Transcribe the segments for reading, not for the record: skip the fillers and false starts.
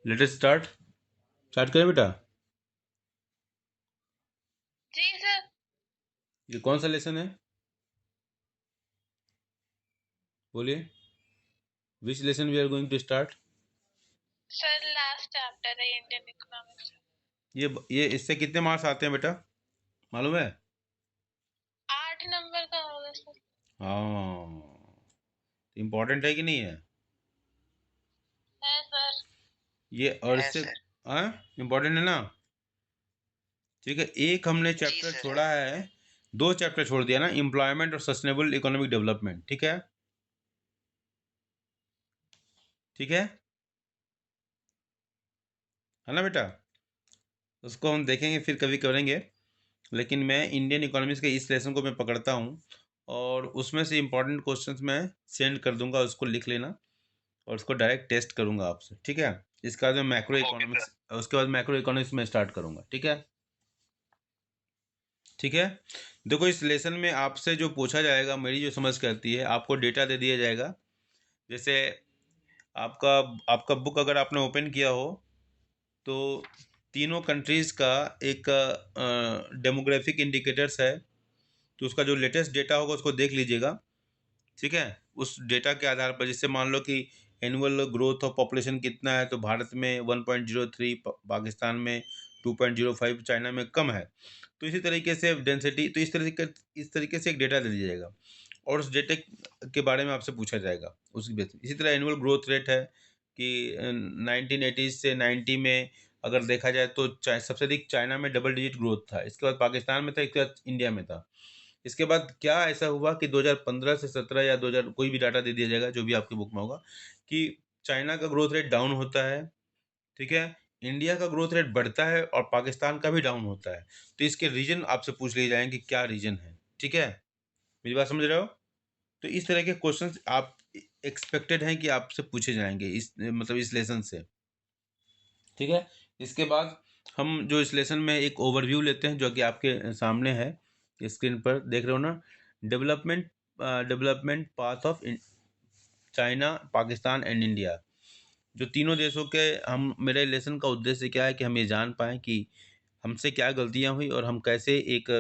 Let us start. Start करें बेटा। जी सर। ये कौन सा लेसन है? बोलिए। Which lesson we are going to start? Sir last chapter है इंडियन इकोनॉमिक्स। ये इससे कितने मार्क्स आते हैं बेटा, मालूम है? 8 नंबर का होगा सर। हाँ, इम्पोर्टेंट है कि नहीं है है सर। ये? और इससे हाँ, इम्पोर्टेंट है ना? ठीक है, एक हमने चैप्टर छोड़ा है, 2 चैप्टर छोड़ दिया ना, एम्प्लॉयमेंट और सस्टेनेबल इकोनॉमिक डेवलपमेंट। ठीक है, ठीक है ना बेटा? उसको हम देखेंगे, फिर कभी करेंगे। लेकिन मैं इंडियन इकोनॉमिक्स के इस लेसन को मैं पकड़ता हूँ, और उसमें से इम्पोर्टेंट क्वेश्चंस मैं सेंड कर दूंगा, उसको लिख लेना, और उसको डायरेक्ट टेस्ट करूंगा आपसे। ठीक है, इसके बाद मैं मैक्रो इकोनॉमिक्स, उसके बाद मैक्रो इकोनॉमिक्स में स्टार्ट करूंगा। ठीक है, ठीक है। देखो, इस लेसन में आपसे जो पूछा जाएगा, मेरी जो समझ करती है, आपको डेटा दे दिया जाएगा। जैसे आपका आपका बुक अगर आपने ओपन किया हो, तो तीनों कंट्रीज़ का एक डेमोग्राफिक इंडिकेटर्स है, तो उसका जो लेटेस्ट डेटा होगा उसको देख लीजिएगा। ठीक है, उस डेटा के आधार पर, जैसे मान लो कि एनुअल ग्रोथ ऑफ पॉपुलेशन कितना है, तो भारत में 1.03, पाकिस्तान में 2.05, चाइना में कम है। तो इसी तरीके से डेंसिटी, तो इस तरीके से एक डेटा दे दिया जाएगा, और उस डेटे के बारे में आपसे पूछा जाएगा उसकी बेस। इसी तरह एनुअल ग्रोथ रेट है कि 1980 से 90 में अगर देखा जाए तो सबसे अधिक चाइना में डबल डिजिट ग्रोथ था, इसके बाद पाकिस्तान में था, इसके बाद इंडिया में था। इसके बाद क्या ऐसा हुआ कि 2015 से 17 या 2000, कोई भी डाटा दे दिया जाएगा जो भी आपकी बुक में होगा, कि चाइना का ग्रोथ रेट डाउन होता है। ठीक है, इंडिया का ग्रोथ रेट बढ़ता है, और पाकिस्तान का भी डाउन होता है। तो इसके रीजन आपसे पूछ लिए जाएंगे कि क्या रीजन है। ठीक है, मेरी बात समझ रहे हो? तो इस तरह के क्वेश्चंस आप एक्सपेक्टेड हैं कि आपसे पूछे जाएंगे, इस मतलब इस लेसन से। ठीक है, इसके बाद हम जो इस लेसन में एक ओवरव्यू लेते हैं, जो कि आपके सामने है, स्क्रीन पर देख रहे हो ना। Development development path of China, Pakistan and India, जो तीनों देशों के, हम, मेरे लेसन का उद्देश्य क्या है कि हम ये जान पाएँ कि हमसे क्या गलतियाँ हुई, और हम कैसे एक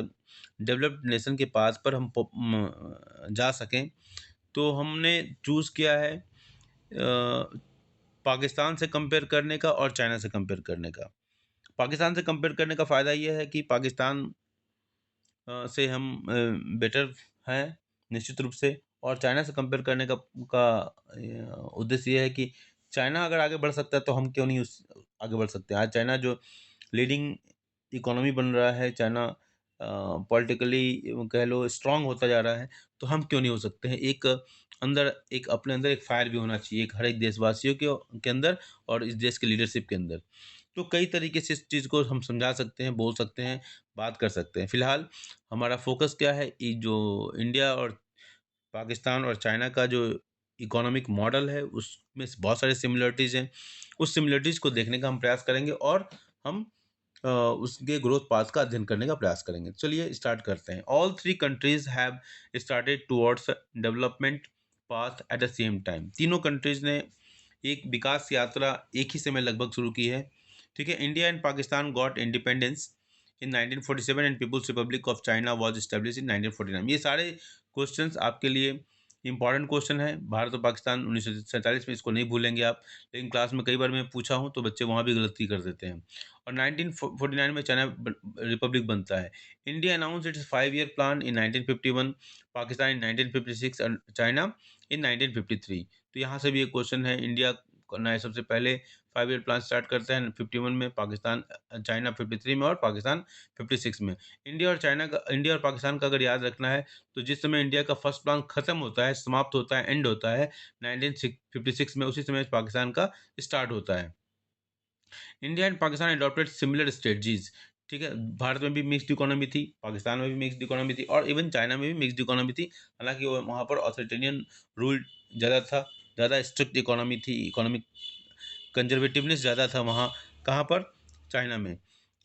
डेवलप्ड नेशन के पाथ पर हम जा सकें। तो हमने चूज़ किया है पाकिस्तान से कंपेयर करने का और चाइना से कंपेयर करने का। पाकिस्तान से कंपेयर करने का फ़ायदा ये है कि पाकिस्तान से हम बेटर हैं निश्चित रूप से, और चाइना से कंपेयर करने का उद्देश्य ये है कि चाइना अगर आगे बढ़ सकता है तो हम क्यों नहीं उस आगे बढ़ सकते। आज चाइना जो लीडिंग इकोनॉमी बन रहा है, चाइना पॉलिटिकली कह लो स्ट्रांग होता जा रहा है, तो हम क्यों नहीं हो सकते हैं। एक अपने अंदर एक फायर भी होना चाहिए, एक हर एक देशवासियों के अंदर, और इस देश के लीडरशिप के अंदर। तो कई तरीके से इस चीज़ को हम समझा सकते हैं, बोल सकते हैं, बात कर सकते हैं। फिलहाल हमारा फोकस क्या है, ये जो इंडिया और पाकिस्तान और चाइना का जो इकोनॉमिक मॉडल है, उसमें से बहुत सारे सिमिलरिटीज़ हैं। उस सिमिलरिटीज़ को देखने का हम प्रयास करेंगे, और हम उसके ग्रोथ पाथ का अध्ययन करने का प्रयास करेंगे। चलिए स्टार्ट करते हैं। All three countries have started towards development path at the same time. तीनों कंट्रीज ने एक विकास यात्रा एक ही समय लगभग शुरू की है। ठीक है, India and Pakistan got independence in 1947 and People's Republic of China was establish in 1949। ये सारे क्वेश्चंस आपके लिए इंपॉर्टेंट क्वेश्चन है। भारत और पाकिस्तान 1947 में, इसको नहीं भूलेंगे आप, लेकिन क्लास में कई बार मैं पूछा हूँ तो बच्चे वहाँ भी गलती कर देते हैं। और 1949 में चाइना रिपब्लिक बनता है। India announce its 5 year plan in 1951, Pakistan in 1956 और चाइना इन 1953। तो यहाँ से भी एक क्वेश्चन है। इंडिया ने सबसे पहले 5 ईयर प्लान स्टार्ट करता है 51 में, पाकिस्तान चाइना 53 में, और पाकिस्तान 56 में। इंडिया और पाकिस्तान का अगर याद रखना है, तो जिस समय इंडिया का फर्स्ट प्लान खत्म होता है, समाप्त होता है, एंड होता है 1956 में, उसी समय पाकिस्तान का स्टार्ट होता है। India and Pakistan adopted similar strategies. ठीक है, भारत में भी मिक्स्ड इकोनॉमी थी, पाकिस्तान में भी मिक्स्ड इकोनॉमी थी, और इवन चाइना में भी मिक्स्ड इकोनॉमी थी। हालांकि वहाँ पर ऑथोरिटेरियन रूल ज़्यादा था, ज़्यादा स्ट्रिक्ट इकोनॉमी थी, इकोनॉमिक कंजर्वेटिवनेस ज़्यादा था वहाँ। कहाँ पर? चाइना में।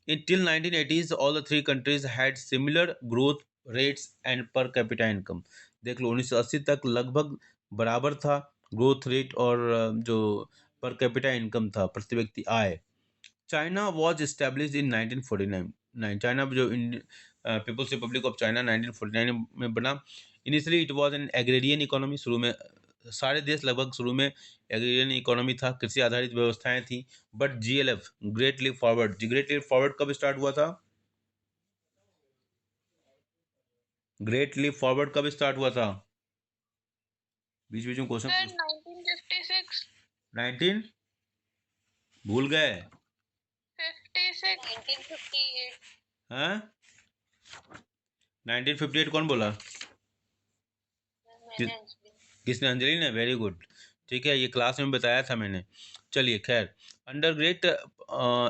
इन till 1980s all the three countries had similar growth rates and per capita income. देख लो, 1980 तक लगभग बराबर था ग्रोथ रेट और जो पर कैपिटा इनकम था, प्रति व्यक्ति आय। China was establish in 1949। China जो पीपल्स रिपब्लिक ऑफ चाइना 1949 में बना। Initially it was an agrarian economy. शुरू में सारे देश लगभग शुरू में एग्रेरियन इकोनॉमी था, कृषि आधारित व्यवस्थाएं थी। But GLF, great leap forward, great leap forward कब स्टार्ट हुआ था? ग्रेट लीप फॉरवर्ड कब स्टार्ट हुआ था? बीच बीच में क्वेश्चन सर 1956 19 भूल गए 56 1958 हैं? 1958 कौन बोला? मैंने किसने? अंजलि ने। वेरी गुड, ठीक है, ये क्लास में बताया था मैंने। चलिए खैर, under great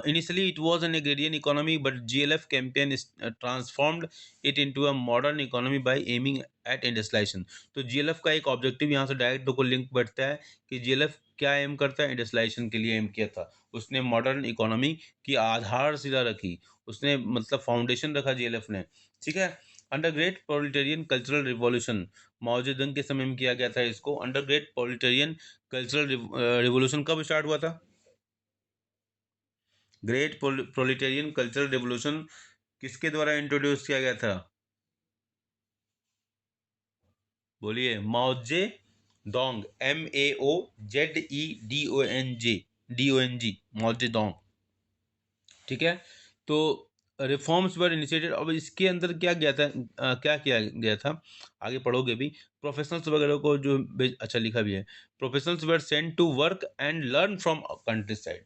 initially it was an agrarian economy but GLF campaign transformed it into a modern economy by aiming at industrialisation. तो जीएलएफ का एक ऑब्जेक्टिव यहाँ से डायरेक्ट को लिंक बैठता है कि जीएलएफ क्या एम करता है? इंडस्ट्रियलाइजेशन के लिए एम किया था। उसने मॉडर्न इकोनॉमी की आधारशिला रखी, उसने मतलब फाउंडेशन रखा जीएलएफ ने, ठीक है। Under great proletarian cultural revolution, Mao Zedong के समय में किया गया था इसको। Under great proletarian cultural revolution कब स्टार्ट हुआ था? ग्रेट प्रोलेटेरियन कल्चरल रिवॉल्यूशन किसके द्वारा इंट्रोड्यूस किया गया था? बोलिए। माओ जे डोंग, MAOZEDONG, माओ जे डोंग, ठीक है। तो रिफॉर्म्स वर इनिशिएटेड। अब इसके अंदर क्या गया था, क्या किया गया था, आगे पढ़ोगे भी। प्रोफेशनल्स वगैरह को जो अच्छा लिखा भी है, professionals were sent to work and learn from countryside,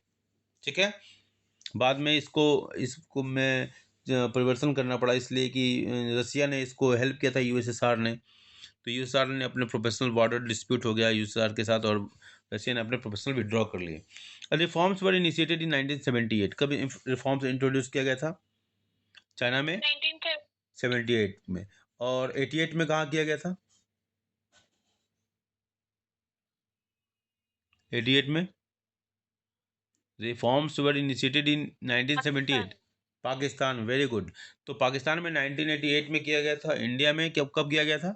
ठीक है। बाद में इसको में परिवर्तन करना पड़ा, इसलिए कि रसिया ने इसको हेल्प किया था यूएसएसआर ने। तो यूएसएसआर ने अपने प्रोफेशनल बॉर्डर डिस्प्यूट हो गया यूएसएसआर के साथ, और रशिया ने अपने प्रोफेशनल विड्रॉ कर लिए। Reforms were initiated in 1978। कब रिफॉर्म्स इंट्रोड्यूस किया गया था चाइना में? 78 में। और 88 में कहाँ किया गया था? 88 में reforms were initiated in 1978 Pakistan. Very good. तो पाकिस्तान में 1988 में किया गया था। इंडिया में कब कब किया गया था?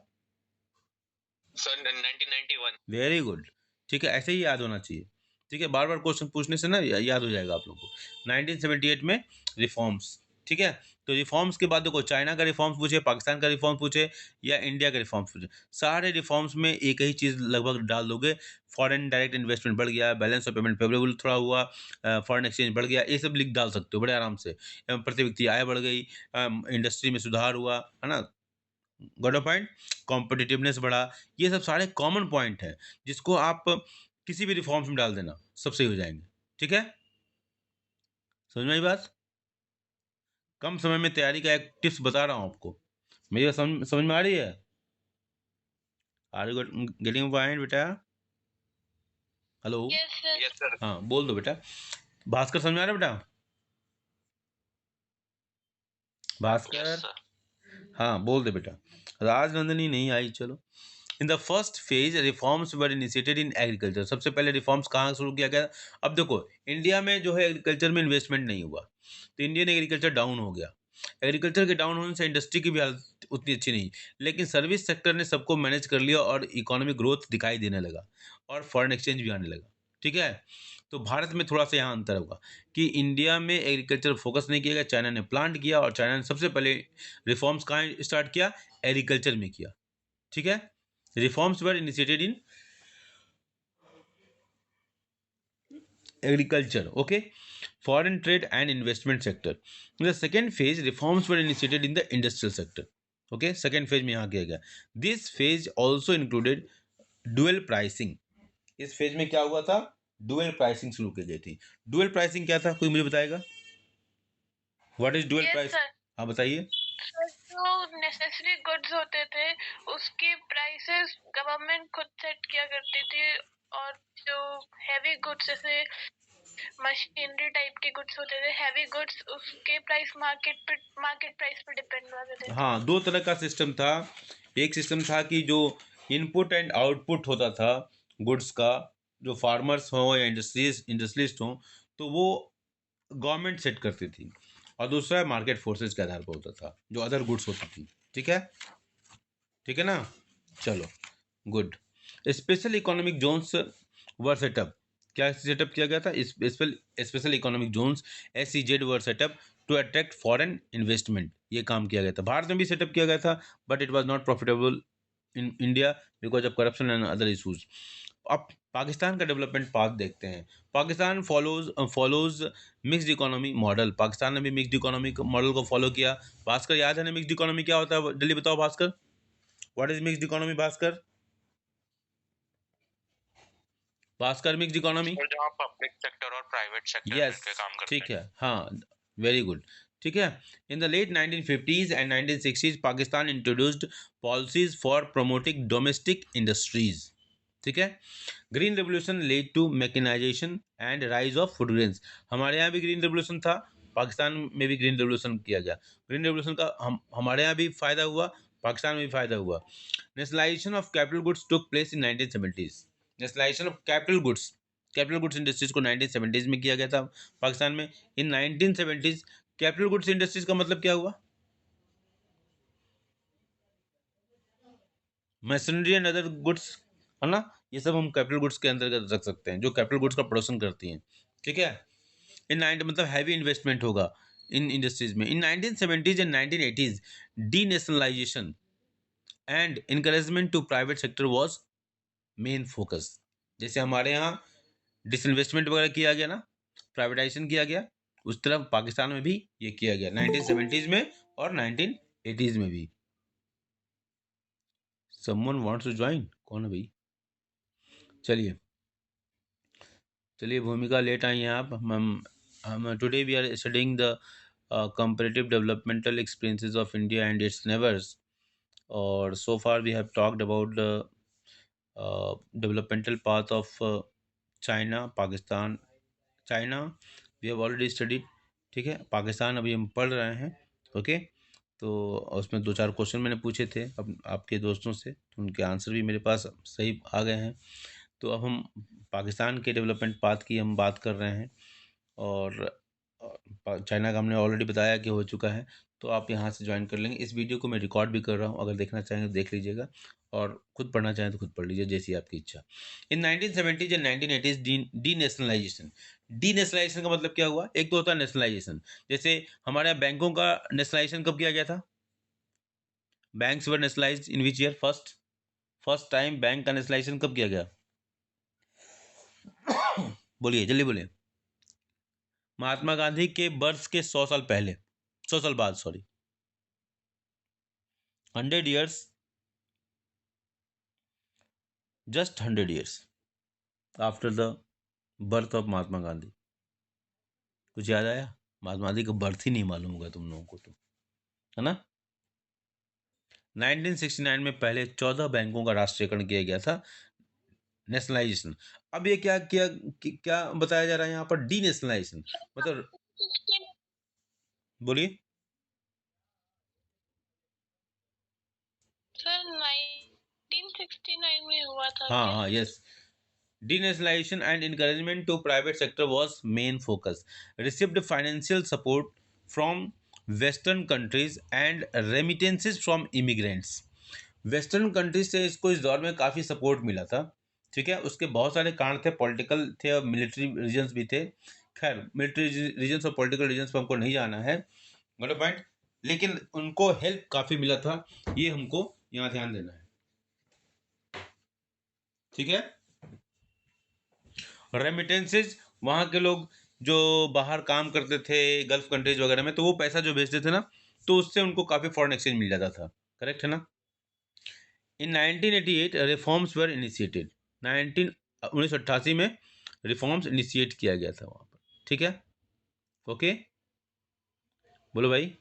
सर 1991 वेरी गुड, ठीक है, ऐसे ही याद होना चाहिए, ठीक है। बार बार क्वेश्चन पूछने से ना याद हो जाएगा आप लोगों को। 1978 में रिफॉर्म्स, ठीक है। तो रिफॉर्म्स के बाद देखो, चाइना का रिफॉर्म्स पूछे, पाकिस्तान का रिफॉर्म्स पूछे, या इंडिया का रिफॉर्म्स पूछे, सारे रिफॉर्म्स में एक ही चीज़ लगभग डाल दोगे। फॉरेन डायरेक्ट इन्वेस्टमेंट बढ़ गया, बैलेंस ऑफ पेमेंट फेवरेबल थोड़ा हुआ, फॉरेन एक्सचेंज बढ़ गया, ये सब लिख डाल सकते हो बड़े आराम से। प्रति व्यक्ति आय बढ़ गई, इंडस्ट्री में सुधार हुआ, है ना, गॉट अ पॉइंट, कॉम्पिटिटिवनेस बढ़ा। ये सब सारे कॉमन पॉइंट हैं जिसको आप किसी भी रिफॉर्म्स में डाल देना, सब सही हो जाएंगे, ठीक है। समझ में आई बात? कम समय में तैयारी का एक टिप्स बता रहा हूँ आपको। मेरी बात समझ में आ रही है? आर यू गेटिंग पॉइंट बेटा? हेलो। यस सर हाँ बोल दो बेटा। भास्कर समझ में आ रहा है बेटा? भास्कर, हाँ बोल दे बेटा। राजनंदिनी नहीं आई, चलो। In the first phase reforms were initiated in agriculture. सबसे पहले रिफॉर्म्स कहाँ शुरू किया गया? अब देखो, इंडिया में जो है एग्रीकल्चर में इन्वेस्टमेंट नहीं हुआ, तो इंडियन एग्रीकल्चर डाउन हो गया। एग्रीकल्चर के डाउन होने से इंडस्ट्री की भी हालत उतनी अच्छी नहीं, लेकिन सर्विस सेक्टर ने सबको मैनेज कर लिया और इकोनॉमिक ग्रोथ दिखाई देने लगा, और फॉरेन एक्सचेंज भी आने लगा, ठीक है। तो भारत में थोड़ा सा यहाँ अंतर होगा कि इंडिया में एग्रीकल्चर फोकस नहीं किया गया, चाइना ने प्लांट किया, और चाइना ने सबसे पहले रिफॉर्म्स कहाँ स्टार्ट किया? एग्रीकल्चर में किया, ठीक है। Reforms were initiated in agriculture, okay, foreign trade and investment sector. In the second phase, reforms were initiated in the industrial sector, okay, second phase में यहाँ किया गया। This phase also included dual pricing। इस phase में क्या हुआ था? Dual pricing शुरू की गई थी। डुअल प्राइसिंग क्या था, कोई मुझे बताएगा? What is dual price? हाँ बताइए। जो नेसेसरी गुड्स होते थे उसकी प्राइसेस गवर्नमेंट खुद सेट किया करती थी, और जो हैवी गुड्स जैसे मशीनरी टाइप के गुड्स होते थे, हैवी गुड्स, उसके प्राइस मार्केट प्राइस पे डिपेंड करते थे। हाँ, दो तरह का सिस्टम था। एक सिस्टम था कि जो इनपुट एंड आउटपुट होता था गुड्स का, जो फार्मर्स हो या इंडस्ट्रियलिस्ट हो, तो वो गवर्नमेंट सेट करती थी। और दूसरा मार्केट फोर्सेस के आधार पर होता था, जो अदर गुड्स होती थी, ठीक है, ठीक है ना। चलो good. Special economic zones were set up. क्या सेटअप किया गया था? Special economic zones SEZ were set up to attract foreign investment, ये काम किया गया था। भारत में भी सेटअप किया गया था, but it was not profitable in India because of corruption and other issues. अब पाकिस्तान का डेवलपमेंट पाथ देखते हैं। Pakistan follows mixed economy model. Pakistan ने भी मिक्स्ड इकोनॉमी मॉडल को फॉलो किया। भास्कर, याद है ना मिक्स्ड इकोनॉमी क्या होता है? जल्दी बताओ Bhaskar, what is mixed economy? Bhaskar, Bhaskar, mixed economy. और जहाँ पब्लिक सेक्टर और प्राइवेट सेक्टर यस, मिलकर काम करते ठीक हैं। है, हाँ, वेरी गुड। ठीक है। In the late 1950s and 1960s Pakistan introduced policies for promoting domestic industries. ठीक है। Green revolution led to mechanisation and rise of food grains. हमारे यहाँ भी ग्रीन रेवोल्यूशन था, पाकिस्तान में भी ग्रीन रेवोल्यूशन किया गया। ग्रीन रेवोल्यूशन का हमारे यहाँ भी फायदा हुआ, पाकिस्तान में भी फायदा हुआ। Nationalisation of capital goods took place in 1970s। Nationalisation of capital goods industries को 1970s में किया गया था पाकिस्तान में। In 1970s capital goods industries का मतलब क्या हुआ? मशीनरी एंड अदर गुड्स, है ना, ये सब हम कैपिटल गुड्स के अंतर्गत रख सकते हैं, जो कैपिटल गुड्स का प्रोडक्शन करती हैं। ठीक है। इन 90 मतलब हैवी इन्वेस्टमेंट होगा इन इंडस्ट्रीज में। In 1970s and 1980s denationalisation and encouragement to private sector was main focus. जैसे हमारे यहाँ डिसइन्वेस्टमेंट वगैरह किया गया ना, प्राइवेटाइजेशन किया गया, उस तरफ पाकिस्तान में भी ये किया गया 1970s में और 1980s में भी। Someone wants to join? कौन है भाई? चलिए चलिए, भूमिका लेट आई हैं आप। हम today we are studying the comparative developmental experiences of India and its neighbors. और so far we have talked about the developmental path of China, Pakistan, China we have already studied. ठीक है। पाकिस्तान अभी हम पढ़ रहे हैं। ओके। तो उसमें 2-4 क्वेश्चन मैंने पूछे थे अब आपके दोस्तों से, तो उनके आंसर भी मेरे पास सही आ गए हैं। तो अब हम पाकिस्तान के डेवलपमेंट पाथ की हम बात कर रहे हैं। और चाइना का हमने ऑलरेडी बताया कि हो चुका है, तो आप यहाँ से ज्वाइन कर लेंगे। इस वीडियो को मैं रिकॉर्ड भी कर रहा हूँ, अगर देखना चाहें तो देख लीजिएगा, और खुद पढ़ना चाहें तो खुद पढ़ लीजिए, जैसी आपकी इच्छा। इन 1970s and 1980s D nationalisation. D nationalisation का मतलब क्या हुआ? एक तो होता है नेशनलाइजेशन, जैसे हमारे यहाँ बैंकों का नेशनलाइजेशन कब किया गया था? Banks were nationalised in which year? First time bank का नेशनलाइजेशन कब किया गया? बोलिए, जल्दी बोलिए। महात्मा गांधी के बर्थ के 100 साल पहले, 100 साल बाद, sorry, 100 years, just 100 years after the birth of Mahatma Gandhi. कुछ याद आया? महात्मा गांधी का बर्थ ही नहीं मालूम होगा तुम लोगों को, तो है ना। 1969 में पहले 14 बैंकों का राष्ट्रीयकरण किया गया था, नेशनलाइजेशन। अब ये क्या बताया जा रहा है यहाँ पर? डी नेशनलाइजेशन मतलब, बोलिए। सर 1969 में हुआ था हाँ क्या? हाँ, yes. Denationalization and encouragement to private sector was main focus. Received financial support from Western countries and remittances from immigrants. Western countries से इसको इस दौर में काफ़ी सपोर्ट मिला था। ठीक है। उसके बहुत सारे कारण थे, पॉलिटिकल थे और मिलिट्री रीजन्स भी थे। खैर, मिलिट्री रीजन्स और पॉलिटिकल रीजन्स पर हमको नहीं जाना है, गॉट पॉइंट। लेकिन उनको हेल्प काफ़ी मिला था, ये हमको यहाँ ध्यान देना है। ठीक है। रेमिटेंसेज, वहाँ के लोग जो बाहर काम करते थे गल्फ कंट्रीज वगैरह में, तो वो पैसा जो भेजते थे ना, तो उससे उनको काफ़ी फॉरेन एक्सचेंज मिल जाता था। करेक्ट है ना। इन 1988 रिफॉर्म्स वर इनिशिएटेड। 1988 में रिफॉर्म्स इनिशिएट किया गया था वहाँ पर। ठीक है। ओके, बोलो भाई।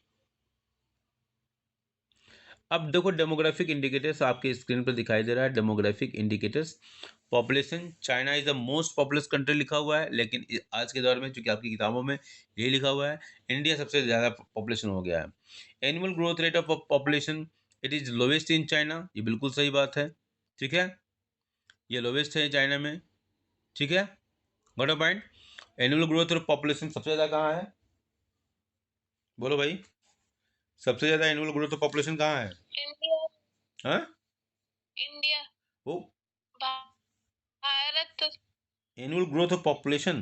अब देखो, डेमोग्राफिक इंडिकेटर्स आपके स्क्रीन पर दिखाई दे रहा है। Demographic indicators, population, China is the most populous country लिखा हुआ है, लेकिन आज के दौर में चूंकि आपकी किताबों में ये लिखा हुआ है, इंडिया सबसे ज़्यादा पॉपुलेशन हो गया है। Annual growth rate of population, it is lowest in China, ये बिल्कुल सही बात है। ठीक है, ये लोवेस्ट है चाइना में। ठीक है, got a point. Annual growth of population सबसे ज़्यादा कहाँ है? बोलो भाई, सबसे ज़्यादा एनुअल ग्रोथ ऑफ पॉपुलेशन कहाँ है? इंडिया। हाँ, इंडिया। वो Bharat. Annual growth of population,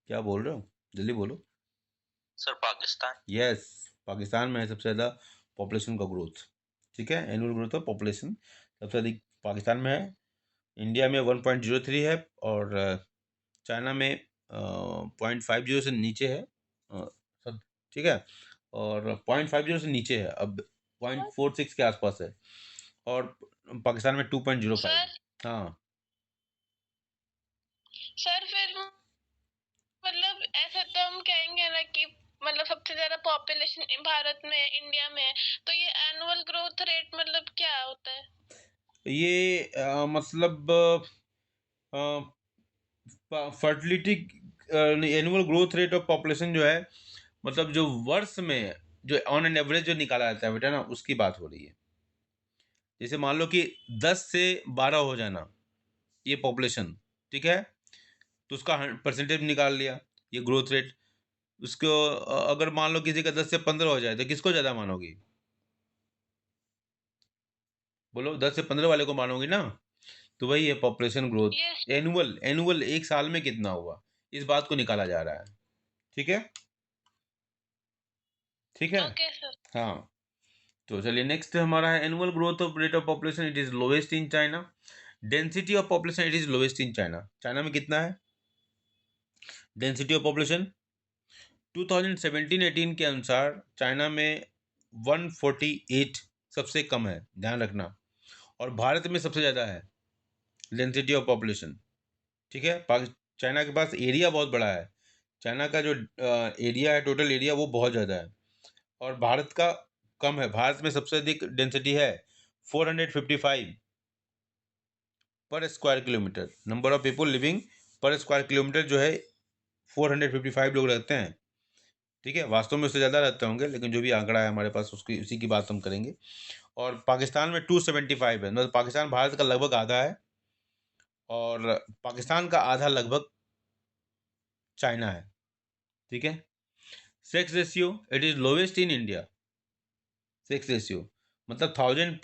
क्या बोल रहे हो, जल्दी बोलो। सर पाकिस्तान। यस, पाकिस्तान में है सबसे ज़्यादा पॉपुलेशन का ग्रोथ। ठीक है, एनुअल ग्रोथ ऑफ पॉपुलेशन सबसे अधिक पाकिस्तान में है। इंडिया में 1.03 है, और चाइना में 0.50 से नीचे है। सब ठीक है, और 0.50 से नीचे है, अब 0.46 के आसपास है, और पाकिस्तान में 2.05 है। सर हाँ, सर फिर मतलब ऐसा तो हम कहेंगे ना कि मतलब सबसे ज्यादा पॉपुलेशन भारत में इंडिया में है, तो ये एनुअल ग्रोथ रेट मतलब क्या होता है? ये मतलब fertility, annual growth rate of population जो है, मतलब जो वर्ष में जो ऑन एन एवरेज जो निकाला जाता है बेटा ना, उसकी बात हो रही है। जैसे मान लो कि 10 से 12 हो जाना, ये पॉपुलेशन, ठीक है, तो उसका परसेंटेज निकाल लिया, ये ग्रोथ रेट। उसको अगर मान लो किसी का 10 से 15 हो जाए, तो किसको ज़्यादा मानोगी? बोलो, 10 से 15 वाले को मानोगी ना? तो वही है population growth. Yes. Annual annual एक साल में कितना हुआ, इस बात को निकाला जा रहा है। ठीक है, ठीक है। Okay sir. हाँ, तो चलिए नेक्स्ट हमारा है annual growth of rate of population, it is lowest in China. Density of population, it is lowest in China. China में कितना है डेंसिटी ऑफ पॉपुलेशन? 2017-18 के अनुसार चाइना में 148 सबसे कम है, ध्यान रखना, और भारत में सबसे ज़्यादा है डेंसिटी ऑफ पॉपुलेशन। ठीक है, चाइना के पास एरिया बहुत बड़ा है। चाइना का जो एरिया है, टोटल एरिया, वो बहुत ज़्यादा है, और भारत का कम है। भारत में सबसे अधिक डेंसिटी है 455 पर square kilometre. Number of people living पर स्क्वायर किलोमीटर जो है 455 लोग रहते हैं। ठीक है, वास्तव में उससे ज़्यादा रहते होंगे, लेकिन जो भी आंकड़ा है हमारे पास उसकी उसी की बात हम करेंगे। और पाकिस्तान में 275 है, मतलब पाकिस्तान भारत का लगभग आधा है, और पाकिस्तान का आधा लगभग चाइना है। ठीक है, sex ratio, it is lowest in India. Sex ratio मतलब 1000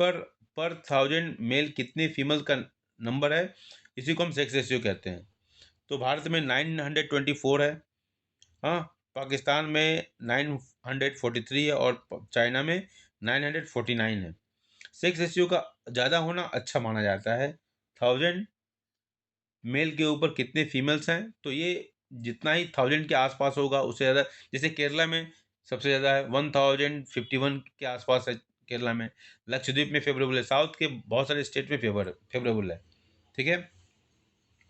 पर 1000 मेल कितनी फीमेल का नंबर है, इसी को हम सेक्स रेशियो कहते हैं। तो भारत में 924 है, हाँ, पाकिस्तान में 943 है, और चाइना में 949 है। सेक्स रेशियो का ज़्यादा होना अच्छा माना जाता है। 1000 मेल के ऊपर कितने फीमेल्स हैं, तो ये जितना ही 1000 के आसपास होगा उससे ज़्यादा। जैसे केरला में सबसे ज़्यादा है, 1051 के आसपास है केरला में। लक्षद्वीप में फेवरेबल है, साउथ के बहुत सारे स्टेट में फेवरेबल है। ठीक है,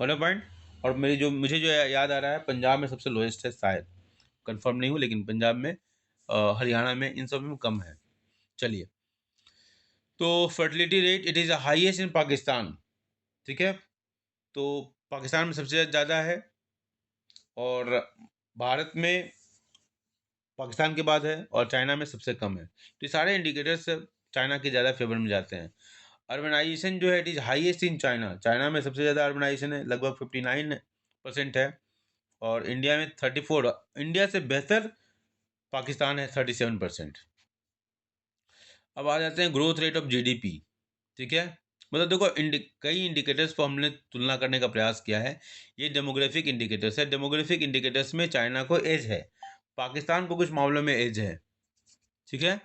वन पॉइंट। और मेरी जो मुझे जो याद आ रहा है, पंजाब में सबसे लोएस्ट है शायद, कंफर्म नहीं हूँ, लेकिन पंजाब में, हरियाणा में, इन सब में कम है। चलिए, तो fertility rate, it is highest in Pakistan. ठीक है, तो पाकिस्तान में सबसे ज़्यादा है, और भारत में पाकिस्तान के बाद है, और चाइना में सबसे कम है। तो ये सारे इंडिकेटर्स चाइना के ज़्यादा फेवर में जाते हैं। अर्बनाइजेशन जो है, it is highest in China. China में सबसे ज़्यादा अर्बनाइजेशन है, लगभग 59% है, और इंडिया में 34। इंडिया से बेहतर पाकिस्तान है, 37%। अब आ जाते हैं ग्रोथ रेट ऑफ जीडीपी। ठीक है, मतलब देखो, कई इंडिकेटर्स पर हमने तुलना करने का प्रयास किया है। ये डेमोग्राफिक इंडिकेटर्स है। डेमोग्राफिक इंडिकेटर्स में चाइना को एज है, पाकिस्तान को कुछ मामलों में एज है। ठीक है,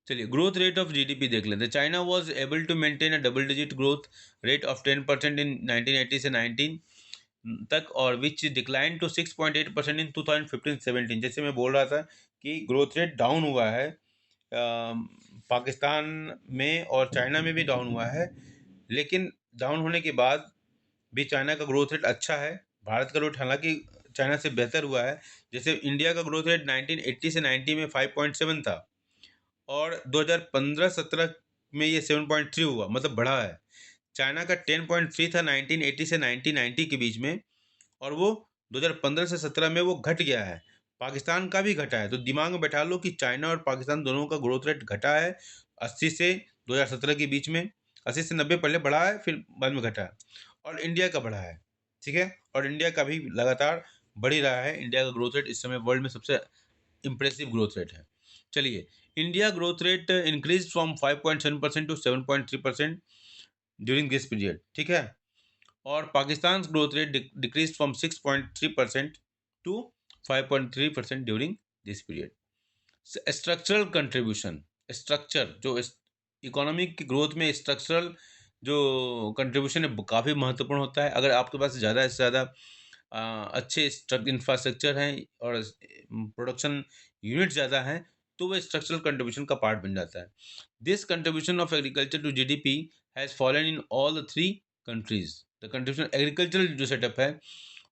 चलिए ग्रोथ रेट ऑफ जीडीपी देख लेते हैं। China was able to maintain a double digit growth rate of 10% in 1980 से 19 तक, और विच डिक्लाइन टू 6.8% इन 2015-17। जैसे मैं बोल रहा था कि ग्रोथ रेट डाउन हुआ है, पाकिस्तान में और चाइना में भी डाउन हुआ है, लेकिन डाउन होने के बाद भी चाइना का ग्रोथ रेट अच्छा है। भारत का ग्रोथ हालांकि चाइना से बेहतर हुआ है। जैसे इंडिया का ग्रोथ रेट 1980 से 90 में 5.7 था, और 2015-17 में ये 7.3 हुआ, मतलब बढ़ा है। चाइना का 10.3 था 1980 से 1990 के बीच में, और वो 2015 से 17 में वो घट गया है। पाकिस्तान का भी घटा है। तो दिमाग में बैठा लो कि चाइना और पाकिस्तान दोनों का ग्रोथ रेट घटा है 80 से 2017 के बीच में। 80 से 90 पहले बढ़ा है, फिर बाद में घटा है, और इंडिया का बढ़ा है। ठीक है, और इंडिया का भी लगातार बढ़ ही रहा है। इंडिया का ग्रोथ रेट इस समय वर्ल्ड में सबसे इम्प्रेसिव ग्रोथ रेट है। चलिए, India growth rate increase from 5.7% to 7.3%। During this period, ठीक है। और Pakistan growth rate decrease from 6.3% to 5.3% during this period. Structural contribution, structure जो इकोनॉमिक की ग्रोथ में स्ट्रक्चरल जो कंट्रीब्यूशन है काफ़ी महत्वपूर्ण होता है। अगर आपके पास ज़्यादा से ज़्यादा अच्छे इंफ्रास्ट्रक्चर हैं और प्रोडक्शन यूनिट ज़्यादा हैं, तो वो स्ट्रक्चरल कंट्रीब्यूशन का पार्ट बन जाता है। This contribution of agriculture to GDP has fallen in all the three countries. The contribution agricultural जो सेटअप है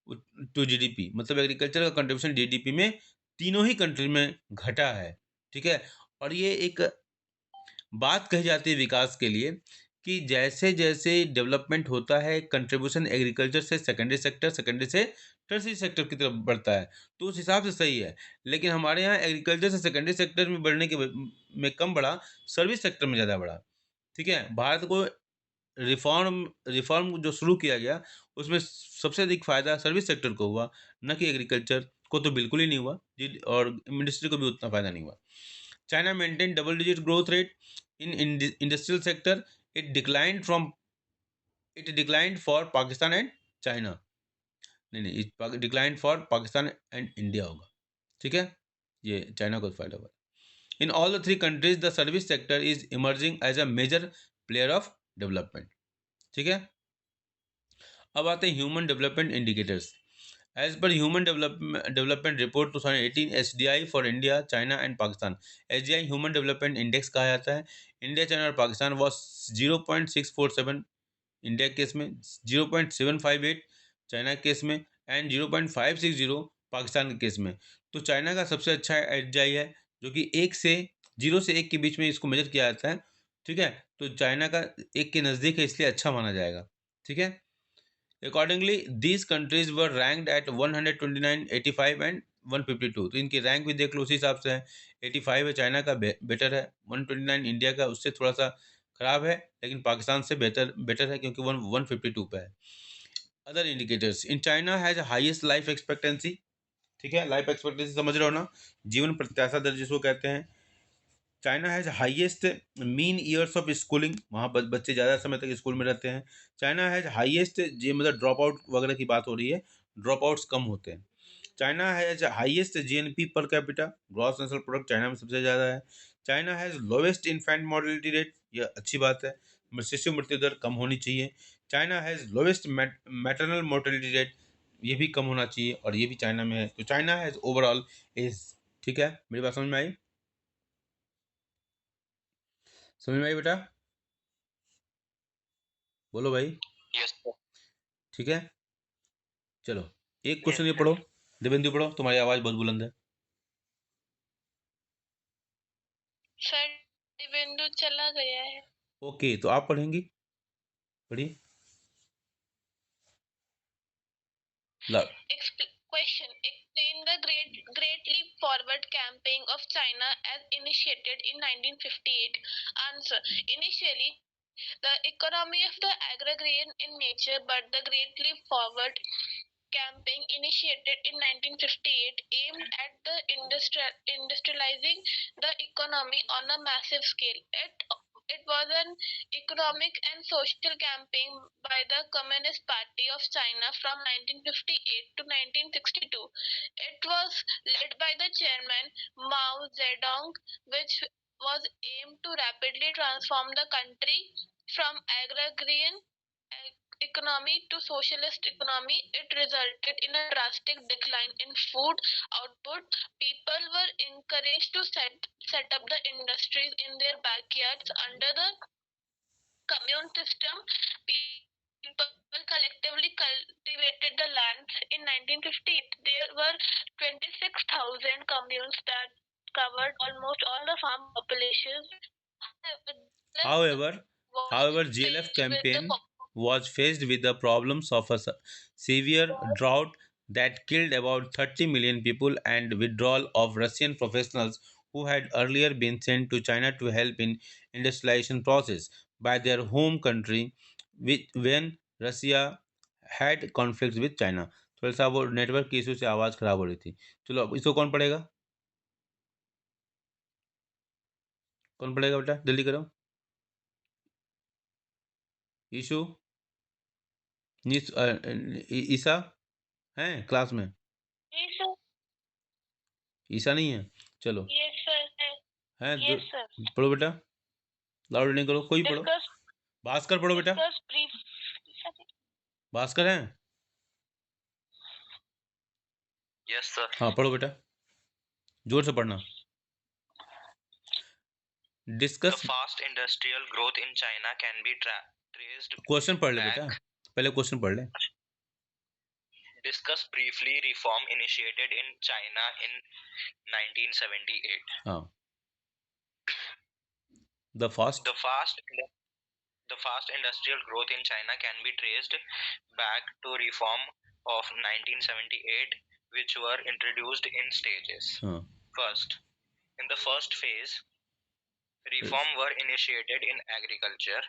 टू जीडीपी, मतलब एग्रीकल्चर का कंट्रीब्यूशन जीडीपी में तीनों ही कंट्री में घटा है, ठीक है। और ये एक बात कही जाती है विकास के लिए कि जैसे जैसे डेवलपमेंट होता है, कंट्रीब्यूशन एग्रीकल्चर से सेकेंडरी सेक्टर, सेकेंडरी से टर्सरी सेक्टर की तरफ बढ़ता है, तो उस हिसाब से सही है। लेकिन हमारे यहाँ एग्रीकल्चर से सेकेंडरी सेक्टर में बढ़ने के में कम बढ़ा, सर्विस सेक्टर में ज़्यादा बढ़ा, ठीक है। भारत को रिफॉर्म रिफॉर्म जो शुरू किया गया, उसमें सबसे अधिक फ़ायदा सर्विस सेक्टर को हुआ, न कि एग्रीकल्चर को तो बिल्कुल ही नहीं हुआ जी, और इंडस्ट्री को भी उतना फ़ायदा नहीं हुआ। China maintain double digit growth rate in industrial sector. It declined from it declined for Pakistan and China. नहीं नहीं, it declined for Pakistan and India होगा, ठीक है। ये चाइना को फायदा हुआ। In all the three countries the service sector is emerging as a major player of development, ठीक है। अब आते हैं human development indicators. As per human development report 2018 SDI for India, China and Pakistan. SDI human development index कहा जाता है। India, China और Pakistan was 0.647 India case में, 0.758 चाइना केस में एंड 0.560 पाकिस्तान के केस में। तो चाइना का सबसे अच्छा एसडीआई है, जो कि 0 से 1 के बीच में इसको मेजर किया जाता है, ठीक है। तो चाइना का 1 के नज़दीक है, इसलिए अच्छा माना जाएगा, ठीक है। Accordingly, these countries were ranked at 129, 85 and 152। तो इनकी रैंक भी देख लो, उसी हिसाब से है। 85 है चाइना का, बेटर है। 129 इंडिया का, उससे थोड़ा सा खराब है, लेकिन पाकिस्तान से बेटर बेटर है, क्योंकि 152 पे है। Other indicators in China has highest life expectancy, ठीक है। लाइफ एक्सपेक्टेंसी समझ रहे हो ना, जीवन प्रत्याशा दर जिसको कहते हैं। China has highest mean years of schooling, वहाँ बच्चे ज़्यादा समय तक स्कूल में रहते हैं। चाइना हैज़ हाईएस्ट, जी मतलब ड्रॉप आउट वगैरह की बात हो रही है, ड्रॉप आउट्स कम होते हैं। China has highest GNP per capita, gross national product China में सबसे ज़्यादा है। China has lowest infant mortality rate, यह अच्छी बात है, शिशु मृत्यु दर कम होनी चाहिए। China has lowest maternal mortality rate, ये भी कम होना चाहिए, और ये भी चाइना में है। तो चाइना हैज़ ओवरऑल इज, ठीक है। मेरी बात समझ में आई? समझ में आई बेटा? बोलो भाई। Yes sir. ठीक है, चलो एक यस क्वेश्चन ये सर। पढ़ो। देवेंद्र पढ़ो, तुम्हारी आवाज़ बहुत बुलंद है। सर दिवेंदु चला गया है। ओके, तो आप पढ़ेंगी, पढ़िए। ला Question: Explain the Great Leap Forward campaign of China as initiated in 1958. Answer: Initially, the economy of the agrarian in nature, but the Great Leap Forward campaign initiated in 1958 aimed at the industrializing the economy on a massive scale. It was an economic and social campaign by the Communist Party of China from 1958 to 1962. It was led by the chairman Mao Zedong, which was aimed to rapidly transform the country from agrarian economy to socialist economy. It resulted in a drastic decline in food output. People were encouraged to set up the industries in their backyards under the commune system. People collectively cultivated the lands. In 1950, there were 26,000 communes that covered almost all the farm populations. However, Was however, GLF faced with the campaign was faced with the problems of a severe drought that killed about 30 million people and withdrawal of Russian professionals who had earlier been sent to China to help in industrialization process by their home country, when Russia had conflicts with China। थोड़ा सा वो network की issue से आवाज़ खराब हो रही थी। चलो अब इसको कौन पढ़ेगा? कौन पढ़ेगा बेटा, जल्दी करो। ईशु, ईसा हैं क्लास में? जी सर। ईसा नहीं है? चलो यस सर है। है जो यस सर। पढ़ो बेटा, लाउड नहीं करो, कोई पढ़ो। डिस्कस भास्कर पढ़ो बेटा, डिस्कस ब्रीफ। भास्कर है? Yes, sir. हाँ पढ़ो बेटा, जोर से पढ़ना। The discuss, fast industrial growth in China can be traced question पढ़ ले बेटा, back. पहले क्वेश्चन पढ़ ले। Discuss briefly reform initiated in China in 1978. हाँ, the fast, The fast industrial growth in China can be traced back to reform of 1978, which were introduced in stages. हाँ First, in the first phase, reform were initiated in agriculture,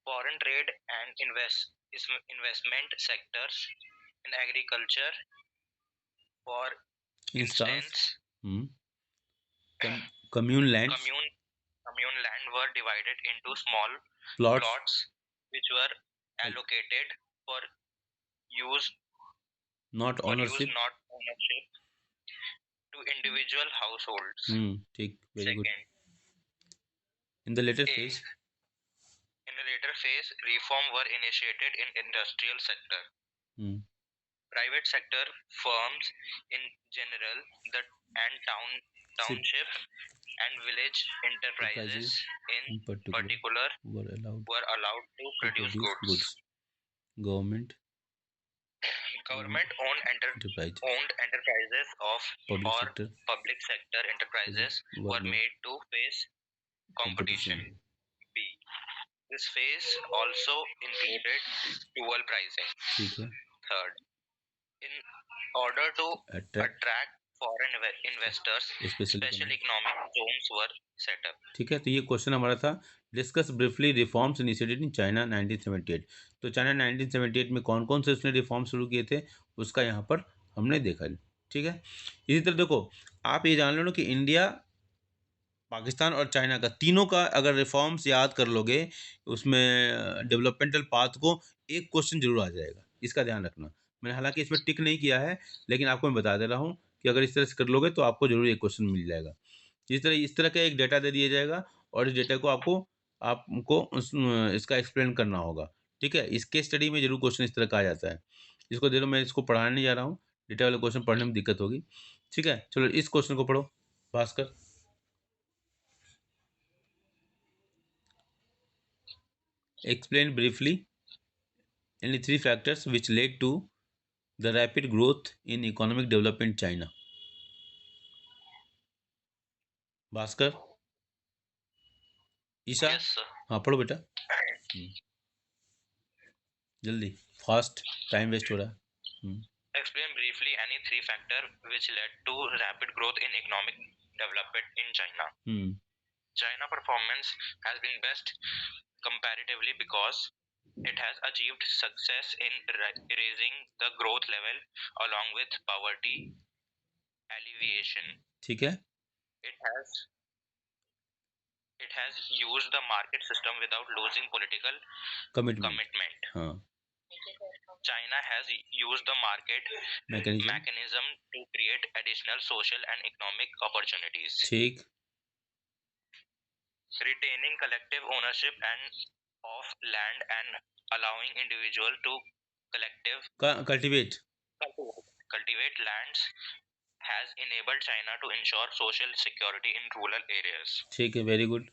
foreign trade and investment sectors. In agriculture, for instance, instance, commune land, commune land were divided into small plots, plots which were allocated for use not ownership. not ownership to individual households. ठीक, very good. Second, in the later A. Phase, In a later phase, reform were initiated in industrial sector. Private sector firms in general, and township and village enterprises in particular were allowed to produce goods. Government Government-owned enterprise, enterprises public or sector public sector enterprises were were made to face competition. B. This phase also included dual pricing. ठीक है, Third, in order to attract attract foreign investors, special economic zones were set up. ठीक है, तो ये question हमारा था, discuss briefly reforms initiated in China 1978। तो China 1978 में कौन कौन से उसने रिफॉर्म शुरू किए थे उसका यहाँ पर हमने देखा। ठीक है, इसी तरह देखो, आप ये जान लो ना कि इंडिया, पाकिस्तान और चाइना का, तीनों का अगर रिफॉर्म्स याद कर लोगे उसमें डेवलपमेंटल पाथ को, एक क्वेश्चन जरूर आ जाएगा, इसका ध्यान रखना। मैंने हालांकि इसमें टिक नहीं किया है, लेकिन आपको मैं बता दे रहा हूँ कि अगर इस तरह से कर लोगे तो आपको जरूर एक क्वेश्चन मिल जाएगा। इस तरह का एक डेटा दे दिया जाएगा और इस डेटा को आपको इसका एक्सप्लेन करना होगा। ठीक है, इसके स्टडी में जरूर क्वेश्चन इस तरह का आ जाता है। इसको दे दो, मैं इसको पढ़ाने नहीं जा रहा हूँ, डेटा वाले क्वेश्चन पढ़ने में दिक्कत होगी। ठीक है, चलो इस क्वेश्चन को पढ़ो Bhaskar. Explain briefly any three factors which led to the rapid growth in economic development in China. Bhaskar, Isha, Yes, sir. हाँ पढ़ो बेटा, जल्दी, फास्ट, टाइम वेस्ट हो रहा है। Explain briefly any three factor which led to rapid growth in economic development in China. China performance has been best comparatively because it has achieved success in raising the growth level along with poverty alleviation. ठीक है, It has used the market system without losing political commitment. हाँ, China has used the market mechanism to create additional social and economic opportunities. ठीक, Retaining collective ownership of land and allowing individual to cultivate lands has enabled China to ensure social security in rural areas. ठीक है, very good.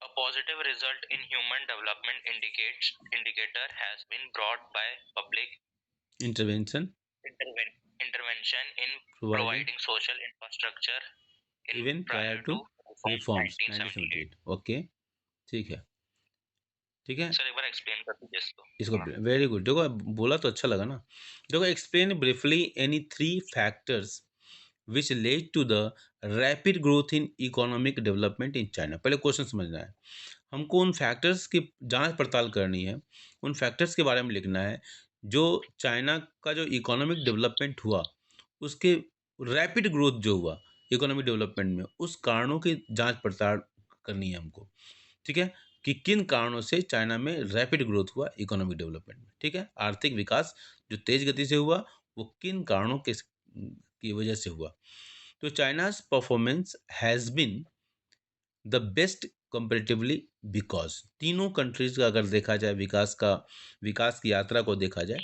A positive result in human development indicator has been brought by public intervention in providing social infrastructure even prior to reforms 1978। Okay, ठीक है, ठीक है sir, एक बार explain कर दीजिए इसको। वेरी गुड, देखो बोला तो अच्छा लगा ना। देखो, explain briefly any three factors which led to the rapid growth in economic development in China. पहले क्वेश्चन समझना है, हमको उन फैक्टर्स की जांच पड़ताल करनी है, उन फैक्टर्स के बारे में लिखना है जो चाइना का जो इकोनॉमिक डेवलपमेंट हुआ, उसके रैपिड ग्रोथ जो हुआ इकोनॉमिक डेवलपमेंट में, उस कारणों की जांच पड़ताल करनी है हमको। ठीक है, कि किन कारणों से चाइना में रैपिड ग्रोथ हुआ इकोनॉमिक डेवलपमेंट में। ठीक है, आर्थिक विकास जो तेज गति से हुआ वो किन कारणों के की वजह से हुआ। तो China's performance has been the best comparatively because तीनों कंट्रीज का अगर देखा जाए विकास की यात्रा को देखा जाए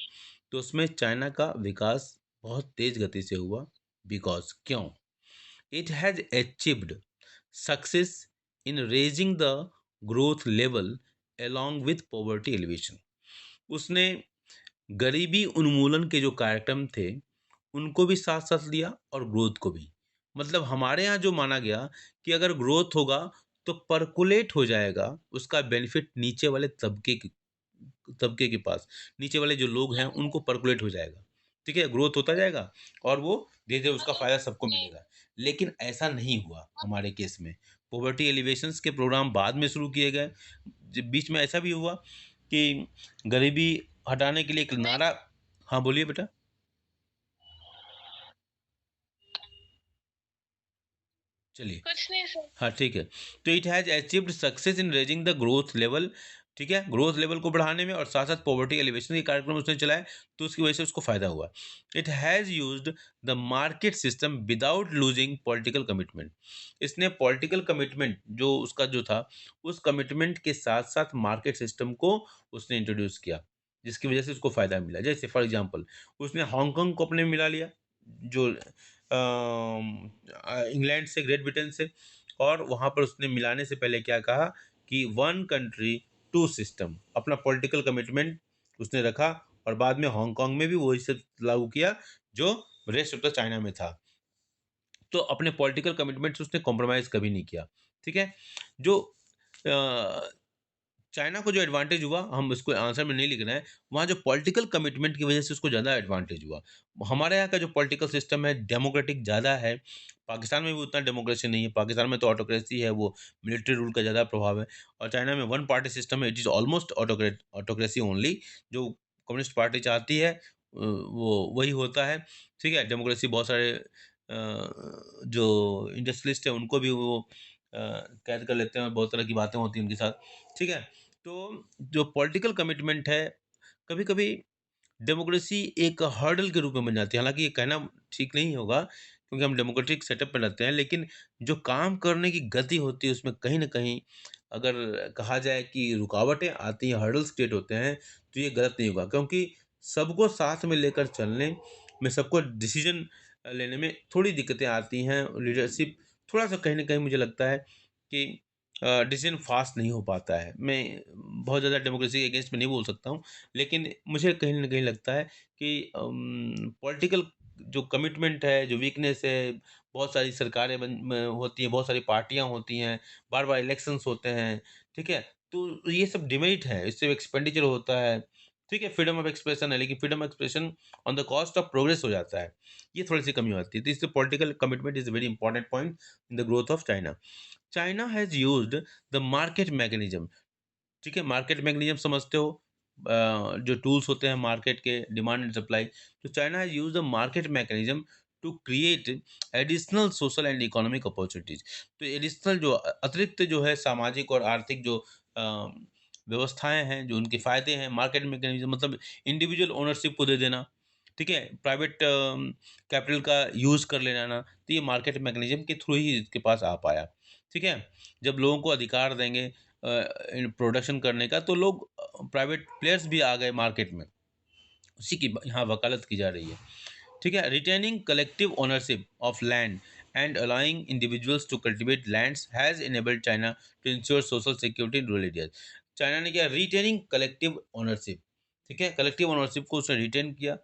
तो उसमें चाइना का विकास बहुत तेज गति से हुआ। बिकॉज क्यों? It has achieved success in raising the growth level along with poverty elevation। उसने गरीबी उन्मूलन के जो कार्यक्रम थे उनको भी साथ साथ लिया और ग्रोथ को भी। मतलब हमारे यहाँ जो माना गया कि अगर ग्रोथ होगा तो परकुलेट हो जाएगा उसका बेनिफिट नीचे वाले तबके के पास, नीचे वाले जो लोग हैं उनको परकुलेट हो जाएगा। ठीक है, ग्रोथ होता जाएगा और वो धीरे धीरे उसका फायदा सबको मिलेगा। लेकिन ऐसा नहीं हुआ हमारे केस में। पॉवर्टी एलिवेशंस के प्रोग्राम बाद में शुरू किए गए। बीच में ऐसा भी हुआ कि गरीबी हटाने के लिए एक नारा। हाँ बोलिए बेटा। चलिए, कुछ नहीं सर। हाँ ठीक है। तो it has achieved success in raising the growth level. ठीक है, ग्रोथ लेवल को बढ़ाने में और साथ साथ पॉवर्टी एलिवेशन के कार्यक्रम उसने चलाए तो उसकी वजह से उसको फायदा हुआ। It has used the market system without losing political commitment. इसने पॉलिटिकल कमिटमेंट जो उसका जो था उस कमिटमेंट के साथ साथ मार्केट सिस्टम को उसने इंट्रोड्यूस किया जिसकी वजह से उसको फायदा मिला। जैसे फॉर एग्जाम्पल उसने हांगकांग को अपने में मिला लिया जो इंग्लैंड से, ग्रेट ब्रिटेन से, और वहाँ पर उसने मिलाने से पहले क्या कहा कि वन कंट्री टू सिस्टम, अपना पॉलिटिकल कमिटमेंट उसने रखा और बाद में हांगकांग में भी वही सब लागू किया जो रेस्ट ऑफ द चाइना में था। तो अपने पॉलिटिकल कमिटमेंट से उसने कॉम्प्रोमाइज़ कभी नहीं किया। ठीक है, जो चाइना को जो एडवांटेज हुआ हम इसको आंसर में नहीं लिख रहे हैं, वहाँ जो पॉलिटिकल कमिटमेंट की वजह से उसको ज़्यादा एडवांटेज हुआ। हमारे यहाँ का जो पॉलिटिकल सिस्टम है डेमोक्रेटिक ज़्यादा है। पाकिस्तान में भी उतना डेमोक्रेसी नहीं है। पाकिस्तान में तो ऑटोक्रेसी है, वो मिलिट्री रूल का ज़्यादा प्रभाव है। और चाइना में वन पार्टी सिस्टम है, it is almost autocracy only. जो कम्युनिस्ट पार्टी चाहती है वो वही होता है। ठीक है, डेमोक्रेसी बहुत सारे जो इंडस्ट्रियलिस्ट हैं उनको भी वो कैद कर लेते हैं और बहुत तरह की बातें होती हैं उनके साथ। ठीक है, तो जो पॉलिटिकल कमिटमेंट है कभी-कभी डेमोक्रेसी एक हर्डल के रूप में बन जाती है। हालाँकि ये कहना ठीक नहीं होगा क्योंकि हम डेमोक्रेटिक सेटअप में रहते हैं, लेकिन जो काम करने की गति होती है उसमें कहीं न कहीं अगर कहा जाए कि रुकावटें आती हैं, हर्डल्स क्रिएट होते हैं, तो ये गलत नहीं होगा क्योंकि सबको साथ में लेकर चलने में, सबको डिसीज़न लेने में थोड़ी दिक्कतें आती हैं। लीडरशिप थोड़ा-सा कहीं न कहीं मुझे लगता है कि डिसीजन फास्ट नहीं हो पाता है। मैं बहुत ज़्यादा डेमोक्रेसी के अगेंस्ट में नहीं बोल सकता हूँ, लेकिन मुझे कहीं न कहीं लगता है कि पॉलिटिकल जो कमिटमेंट है, जो वीकनेस है, बहुत सारी सरकारें होती हैं, बहुत सारी पार्टियाँ होती हैं, बार-बार इलेक्शंस होते हैं, ठीक है? तो ये सब डिमेरिट है, इससे एक्सपेंडिचर होता है, ठीक है? फ्रीडम ऑफ एक्सप्रेशन है, लेकिन freedom of expression on the cost of progress हो जाता है। ये थोड़ी-सी कमी होती है। तो इससे political commitment is a very important point in the growth of China. China has used the market mechanism. ठीक है, मार्केट मैकेनिज्म समझते हो? जो टूल्स होते हैं मार्केट के, डिमांड एंड सप्लाई। तो China has used the market mechanism to create additional social and economic opportunities. तो एडिशनल जो अतिरिक्त जो है सामाजिक और आर्थिक जो व्यवस्थाएं हैं, जो उनके फायदे हैं, मार्केट मैकेनिज्म मतलब इंडिविजुअल ओनरशिप को दे देना, ठीक है, प्राइवेट कैपिटल का यूज़ कर लेना। तो ये मार्केट मैकेनिज्म के थ्रू ही इसके पास आ पाया। ठीक है, जब लोगों को अधिकार देंगे इन प्रोडक्शन करने का तो लोग प्राइवेट प्लेयर्स भी आ गए मार्केट में, उसी की यहाँ वकालत की जा रही है। ठीक है, retaining collective ownership of land and allowing individuals to cultivate lands has enabled China to ensure social security in rural areas. China ने किया रिटेनिंग कलेक्टिव ओनरशिप। ठीक है, कलेक्टिव ओनरशिप को उसने रिटेन किया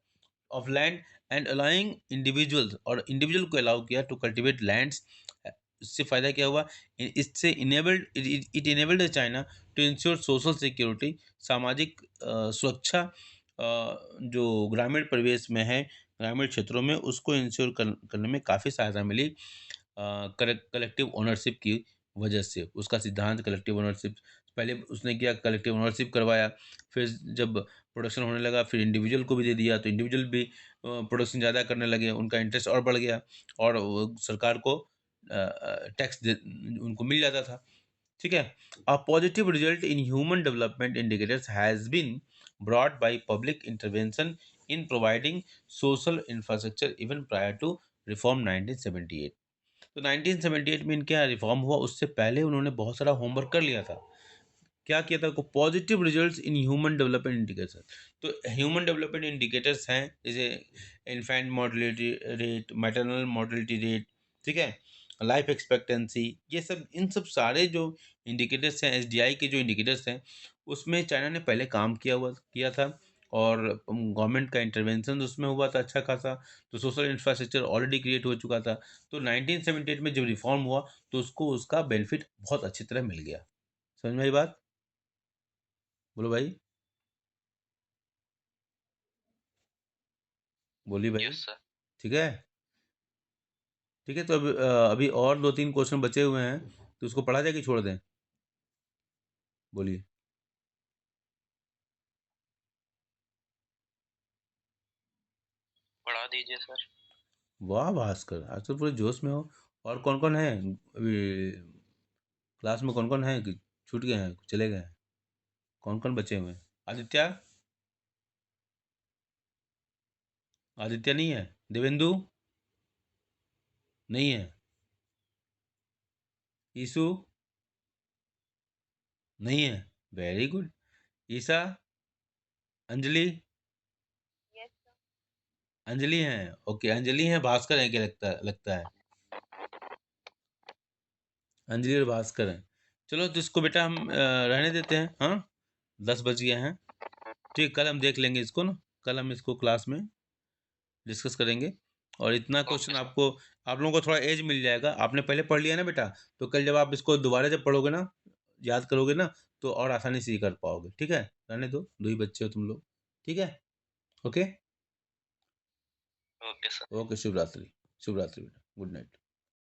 of land and allowing individuals, और individual को allow किया टू कल्टिवेट लैंड्स। इससे फ़ायदा क्या हुआ? इससे enabled it enabled China to ensure social security, सामाजिक सुरक्षा जो ग्रामीण परिवेश में है, ग्रामीण क्षेत्रों में उसको इंश्योर करने में काफ़ी सहायता मिली कलेक्टिव ओनरशिप की वजह से। उसका सिद्धांत कलेक्टिव ओनरशिप, पहले उसने किया कलेक्टिव ओनरशिप करवाया, फिर जब प्रोडक्शन होने लगा फिर इंडिविजुअल को भी दे दिया, तो इंडिविजुअल भी प्रोडक्शन ज़्यादा करने लगे, उनका इंटरेस्ट और बढ़ गया और वो सरकार को टैक्स दे उनको मिल जाता था। ठीक है। A positive result in human development indicators has been brought by public intervention in providing social infrastructure even prior to reform 1978। तो 1978 में इनके यहाँ रिफॉर्म हुआ, उससे पहले उन्होंने बहुत सारा होमवर्क कर लिया था। क्या किया था? Positive results in human development indicators. तो ह्यूमन डेवलपमेंट इंडिकेटर्स हैं जैसे infant mortality rate, maternal mortality rate, ठीक है, लाइफ एक्सपेक्टेंसी, ये सब, इन सब सारे जो इंडिकेटर्स हैं, एसडीआई के जो इंडिकेटर्स हैं, उसमें चाइना ने पहले काम किया था, और गवर्नमेंट का इंटरवेंशन उसमें हुआ था अच्छा खासा। तो सोशल इंफ्रास्ट्रक्चर ऑलरेडी क्रिएट हो चुका था। तो 1978 में जब रिफॉर्म हुआ तो उसको उसका बेनिफिट बहुत अच्छी तरह मिल गया। समझ में आई बात? बोलो भाई, बोलिए भाई। Yes sir. ठीक है। ठीक है, तो अभी और 2-3 क्वेश्चन बचे हुए हैं, तो उसको पढ़ा जाए कि छोड़ दें? बोलिए। पढ़ा दीजिए सर। वाह भास्कर, आज तो पूरे जोश में हो। और कौन कौन है अभी क्लास में? कौन कौन है कि छूट गए हैं, चले गए हैं? कौन कौन बचे हुए हैं? आदित्य? आदित्य नहीं है? देवेंदु नहीं है? ईसु नहीं है? Very good. ईसा? अंजलि? Yes sir. अंजलि है, ओके, अंजलि है, भास्कर है क्या? लगता है अंजलि और भास्कर हैं। चलो, तो इसको बेटा हम रहने देते हैं, हाँ, 10 बज गए हैं। ठीक, कल हम देख लेंगे इसको ना, कल हम इसको क्लास में डिस्कस करेंगे। और इतना ओके क्वेश्चन सर। आपको, आप लोगों को थोड़ा एज मिल जाएगा, आपने पहले पढ़ लिया ना बेटा, तो कल जब आप इसको दोबारा जब पढ़ोगे ना, याद करोगे ना, तो और आसानी से ये कर पाओगे। ठीक है, रहने दो, 2 ही बच्चे हो तुम लोग। ठीक है, ओके। Okay sir. ओके, शुभ रात्रि। शुभ रात्रि बेटा, गुड नाइट।